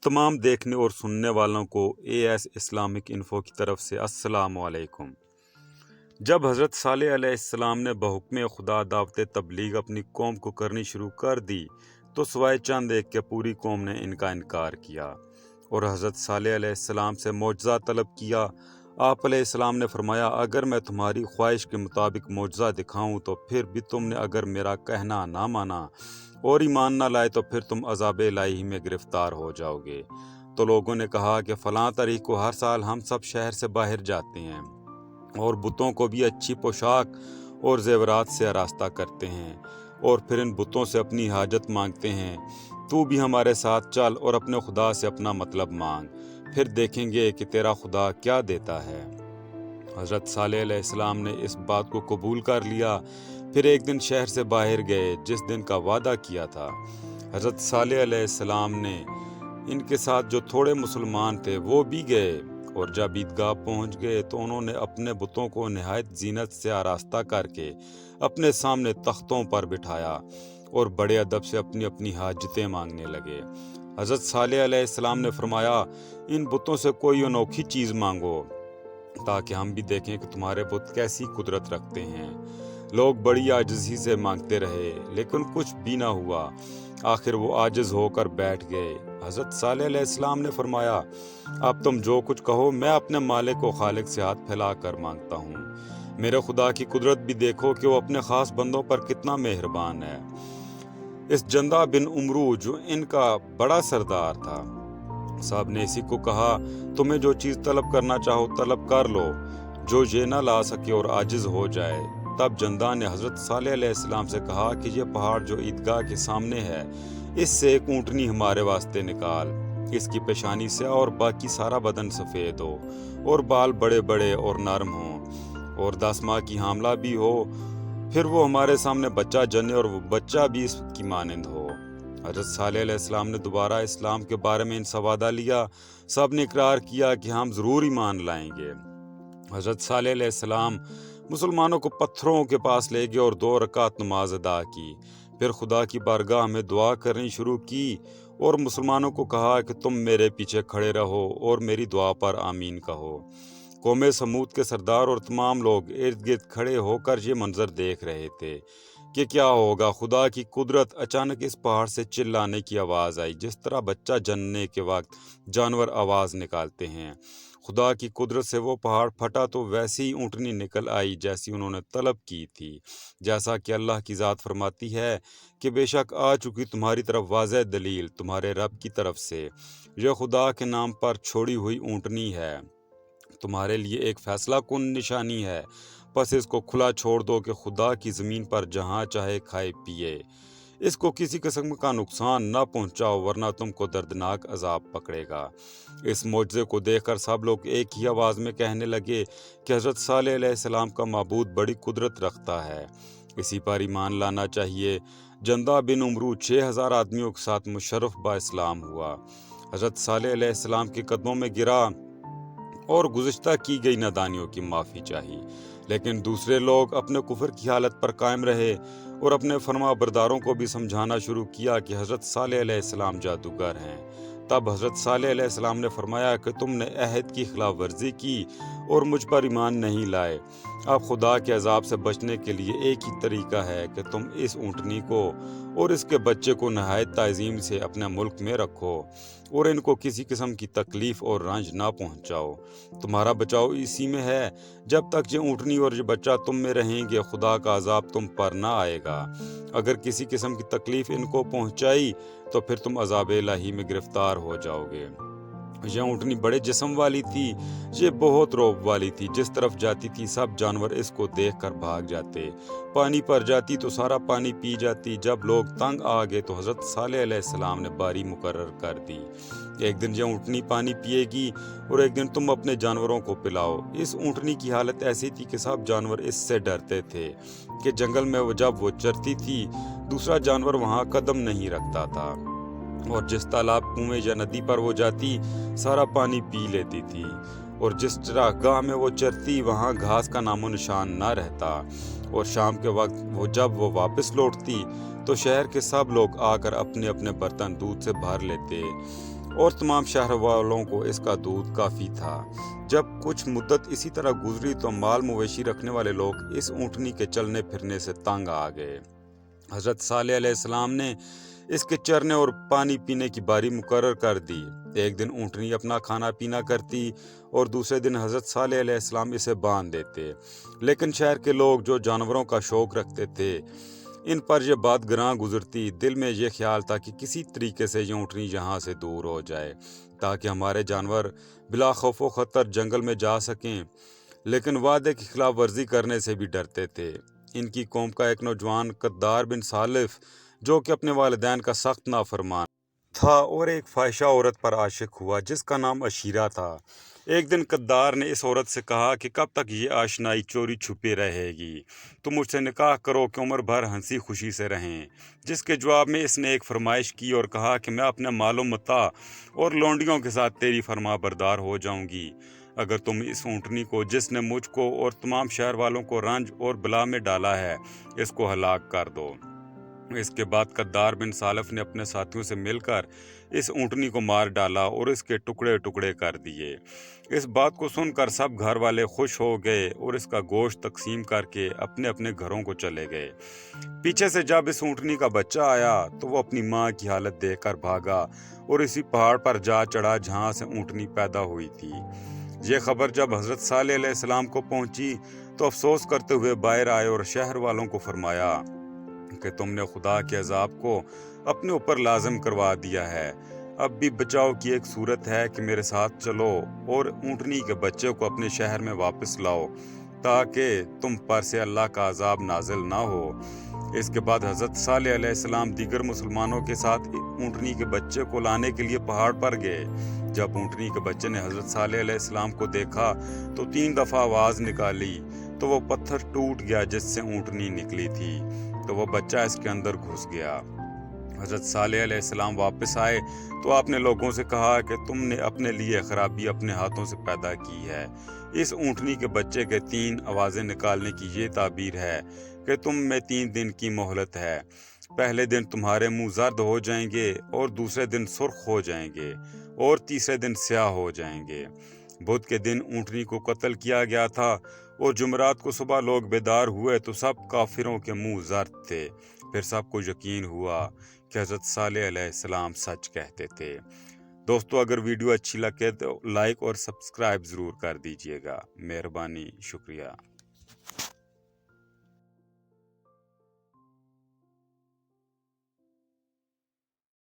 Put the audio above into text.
तमाम देखने और सुनने वालों को एएस इस्लामिक इन्फो की तरफ से अस्सलाम वालेकुम। जब हज़रत सालेह अलैहिस्सलाम ने बहुक्म खुदा दावत तबलीग अपनी कौम को करनी शुरू कर दी तो सवाए चंद एक के पूरी कौम ने इनका इनकार किया और हज़रत सालेह अलैहिस्सलाम से मौजज़ा तलब किया। आप अलैहिस्सलाम ने फरमाया, अगर मैं तुम्हारी ख्वाहिश के मुताबिक मौजज़ा दिखाऊं तो फिर भी तुमने अगर मेरा कहना ना माना और ईमान ना लाए तो फिर तुम अज़ाब इलाही में गिरफ्तार हो जाओगे। तो लोगों ने कहा कि फ़लाँ तारीख को हर साल हम सब शहर से बाहर जाते हैं और बुतों को भी अच्छी पोशाक और जेवरात से आरास्ता करते हैं और फिर इन बुतों से अपनी हाजत मांगते हैं। तू भी हमारे साथ चल और अपने खुदा से अपना मतलब मांग, फिर देखेंगे कि तेरा खुदा क्या देता है। हज़रत सालेह अलैहिस्सलाम ने इस बात को कबूल कर लिया। फिर एक दिन शहर से बाहर गए जिस दिन का वादा किया था। हज़रत सालेह अलैहिस्सलाम ने इनके साथ जो थोड़े मुसलमान थे वो भी गए और जब ईदगाह पहुंच गए तो उन्होंने अपने बुतों को निहायत जीनत से आरास्ता करके अपने सामने तख्तों पर बिठाया और बड़े अदब से अपनी अपनी हाजतें मांगने लगे। हज़रत सालेह अलैहिस्सलाम ने फरमाया, इन बुतों से कोई अनोखी चीज़ मांगो ताकि हम भी देखें कि तुम्हारे बुत कैसी कुदरत रखते हैं। लोग बड़ी आजिज़ी से मांगते रहे लेकिन कुछ भी ना हुआ। आखिर वो आजिज़ होकर बैठ गए। हज़रत सालेह अलैहिस्सलाम ने फरमाया, अब तुम जो कुछ कहो मैं अपने मालिक व खालिक से हाथ फैला कर मांगता हूँ। मेरे खुदा की कुदरत भी देखो कि वो अपने ख़ास बंदों पर कितना मेहरबान है। इस जंदा बिन उमरू जो इनका बड़ा सरदार था, साहब ने इसी को कहा, तुम्हें जो चीज़ तलब करना चाहो तलब कर लो, जो ये ना ला सके और आजिज़ हो जाए। तब जंदा ने हज़रत सालेह अलैहिस्सलाम से कहा कि ये पहाड़ जो ईदगाह के सामने है, इससे एक ऊँटनी हमारे वास्ते निकाल। इसकी पेशानी से और बाकी सारा बदन सफ़ेद हो और बाल बड़े बड़े और नरम हों और 10 माह की हामला भी हो। फिर वो हमारे सामने बच्चा जने और वो बच्चा भी इसकी मानंद हो। हज़रत सालेह अलैहिस्सलाम ने दोबारा इस्लाम के बारे में इनसे वादा लिया। सब ने इकरार किया कि हम ज़रूर ईमान लाएंगे। हज़रत सालेह अलैहिस्सलाम मुसलमानों को पत्थरों के पास ले गए और 2 रकात नमाज अदा की। फिर खुदा की बारगाह में दुआ करनी शुरू की और मुसलमानों को कहा कि तुम मेरे पीछे खड़े रहो और मेरी दुआ पर आमीन कहो। कौम समूद के सरदार और तमाम लोग इर्द गिर्द खड़े होकर ये मंजर देख रहे थे कि क्या होगा। खुदा की कुदरत। अचानक इस पहाड़ से चिल्लाने की आवाज़ आई, जिस तरह बच्चा जनने के वक्त जानवर आवाज़ निकालते हैं। खुदा की कुदरत से वो पहाड़ फटा तो वैसी ही ऊँटनी निकल आई जैसी उन्होंने तलब की थी। जैसा कि अल्लाह की ज़ात फरमाती है कि बेशक आ चुकी तुम्हारी तरफ वाज़ह दलील तुम्हारे रब की तरफ से। यह खुदा के नाम पर छोड़ी हुई ऊँटनी है, तुम्हारे लिए एक फैसला कुन निशानी है। बस इसको खुला छोड़ दो कि खुदा की ज़मीन पर जहाँ चाहे खाए पिए। इसको किसी किस्म का नुकसान न पहुँचाओ वरना तुमको दर्दनाक अजाब पकड़ेगा। इस मौजज़े को देखकर सब लोग एक ही आवाज़ में कहने लगे कि हज़रत सालेह अलैहिस्सलाम का माबूद बड़ी कुदरत रखता है, इसी पर ईमान लाना चाहिए। जंदा बिन उमरू 6000 आदमियों के साथ मुशर्रफ बा इस्लाम हुआ। हज़रत सालेह अलैहिस्सलाम के कदमों में गिरा और गुज़िश्ता की गई नादानियों की माफ़ी चाही, लेकिन दूसरे लोग अपने कुफर की हालत पर कायम रहे और अपने फरमा बरदारों को भी समझाना शुरू किया कि हज़रत सालेह अलैहिस्सलाम जादूगर हैं। तब हज़रत सालेह अलैहिस्सलाम ने फरमाया कि तुमने अहद की खिलाफ वर्जी की और मुझ पर ईमान नहीं लाए। अब खुदा के अजाब से बचने के लिए एक ही तरीका है कि तुम इस ऊँटनी को और इसके बच्चे को नहायत ताज़ीम से अपने मुल्क में रखो और इनको किसी किस्म की तकलीफ़ और रंज ना पहुँचाओ। तुम्हारा बचाव इसी में है। जब तक ये ऊँटनी और ये बच्चा तुम में रहेंगे खुदा का अजाब तुम पर ना आएगा। अगर किसी किस्म की तकलीफ़ इनको पहुँचाई तो फिर तुम अजाब इलाही में गिरफ्तार हो जाओगे। यह ऊँटनी बड़े जिस्म वाली थी, ये बहुत रौब वाली थी। जिस तरफ जाती थी सब जानवर इसको देखकर भाग जाते। पानी पर जाती तो सारा पानी पी जाती। जब लोग तंग आ गए तो हज़रत सालेह अलैहिस्सलाम ने बारी मुकर्रर कर दी, एक दिन यह ऊँटनी पानी पिएगी और एक दिन तुम अपने जानवरों को पिलाओ। इस ऊँटनी की हालत ऐसी थी कि सब जानवर इससे डरते थे कि जंगल में जब वो चरती थी दूसरा जानवर वहाँ कदम नहीं रखता था और जिस तालाब, कुएं या नदी पर वो जाती सारा पानी पी लेती थी और जिस चरागाह में वो चरती वहाँ घास का नामो निशान ना रहता। और शाम के वक्त जब वो वापस लौटती तो शहर के सब लोग आकर अपने अपने बर्तन दूध से भर लेते اور تمام شہر والوں کو اس کا دودھ کافی تھا۔ جب کچھ مدت اسی طرح گزری تو مال مویشی رکھنے والے لوگ اس اونٹنی کے چلنے پھرنے سے تنگ آ گئے۔ حضرت صالح علیہ السلام نے اس کے چرنے اور پانی پینے کی باری مقرر کر دی۔ ایک دن اونٹنی اپنا کھانا پینا کرتی اور دوسرے دن حضرت صالح علیہ السلام اسے باندھ دیتے، لیکن شہر کے لوگ جو جانوروں کا شوق رکھتے تھے ان پر یہ بات گراں گزرتی۔ دل میں یہ خیال تھا کہ کسی طریقے سے یہ اونٹنی یہاں سے دور ہو جائے تاکہ ہمارے جانور بلا خوف و خطر جنگل میں جا سکیں، لیکن وعدے کی خلاف ورزی کرنے سے بھی ڈرتے تھے۔ ان کی قوم کا ایک نوجوان قدار بن سالف جو کہ اپنے والدین کا سخت نافرمان تھا اور ایک فاحشہ عورت پر عاشق ہوا جس کا نام عشیرہ تھا۔ ایک دن قدار نے اس عورت سے کہا کہ کب تک یہ آشنائی چوری چھپی رہے گی، تم مجھ سے نکاح کرو کہ عمر بھر ہنسی خوشی سے رہیں۔ جس کے جواب میں اس نے ایک فرمائش کی اور کہا کہ میں اپنے مال و متاع اور لونڈیوں کے ساتھ تیری فرما بردار ہو جاؤں گی اگر تم اس اونٹنی کو جس نے مجھ کو اور تمام شہر والوں کو رنج اور بلا میں ڈالا ہے اس کو ہلاک کر دو۔ اس کے بعد قدار بن سالف نے اپنے ساتھیوں سے مل کر اس اونٹنی کو مار ڈالا اور اس کے ٹکڑے ٹکڑے کر دیے۔ اس بات کو سن کر سب گھر والے خوش ہو گئے اور اس کا گوشت تقسیم کر کے اپنے اپنے گھروں کو چلے گئے۔ پیچھے سے جب اس اونٹنی کا بچہ آیا تو وہ اپنی ماں کی حالت دیکھ کر بھاگا اور اسی پہاڑ پر جا چڑھا جہاں سے اونٹنی پیدا ہوئی تھی۔ یہ خبر جب حضرت صالح علیہ السلام کو پہنچی تو افسوس کرتے ہوئے باہر آئے اور شہر والوں کو فرمایا کہ تم نے خدا کے عذاب کو اپنے اوپر لازم کروا دیا ہے۔ اب بھی بچاؤ کی ایک صورت ہے کہ میرے ساتھ چلو اور اونٹنی کے بچے کو اپنے شہر میں واپس لاؤ تاکہ تم پر سے اللہ کا عذاب نازل نہ ہو۔ اس کے بعد حضرت صالح علیہ السلام دیگر مسلمانوں کے ساتھ اونٹنی کے بچے کو لانے کے لیے پہاڑ پر گئے۔ جب اونٹنی کے بچے نے حضرت صالح علیہ السلام کو دیکھا تو 3 دفعہ آواز نکالی تو وہ پتھر ٹوٹ گیا جس سے اونٹنی نکلی تھی، تو وہ بچہ اس کے اندر گھس گیا۔ حضرت صالح علیہ السلام واپس آئے تو آپ نے لوگوں سے کہا کہ تم نے اپنے لیے خرابی اپنے ہاتھوں سے پیدا کی ہے۔ اس اونٹنی کے بچے کے 3 آوازیں نکالنے کی یہ تعبیر ہے کہ تم میں 3 دن کی مہلت ہے۔ پہلے دن تمہارے منہ زرد ہو جائیں گے اور دوسرے دن سرخ ہو جائیں گے اور تیسرے دن سیاہ ہو جائیں گے۔ بدھ کے دن اونٹنی کو قتل کیا گیا تھا اور جمعرات کو صبح لوگ بیدار ہوئے تو سب کافروں کے منہ زرد تھے۔ پھر سب کو یقین ہوا کہ حضرت صالح علیہ السلام سچ کہتے تھے۔ دوستو اگر ویڈیو اچھی لگے تو لائک اور سبسکرائب ضرور کر دیجیے گا۔ مہربانی، شکریہ۔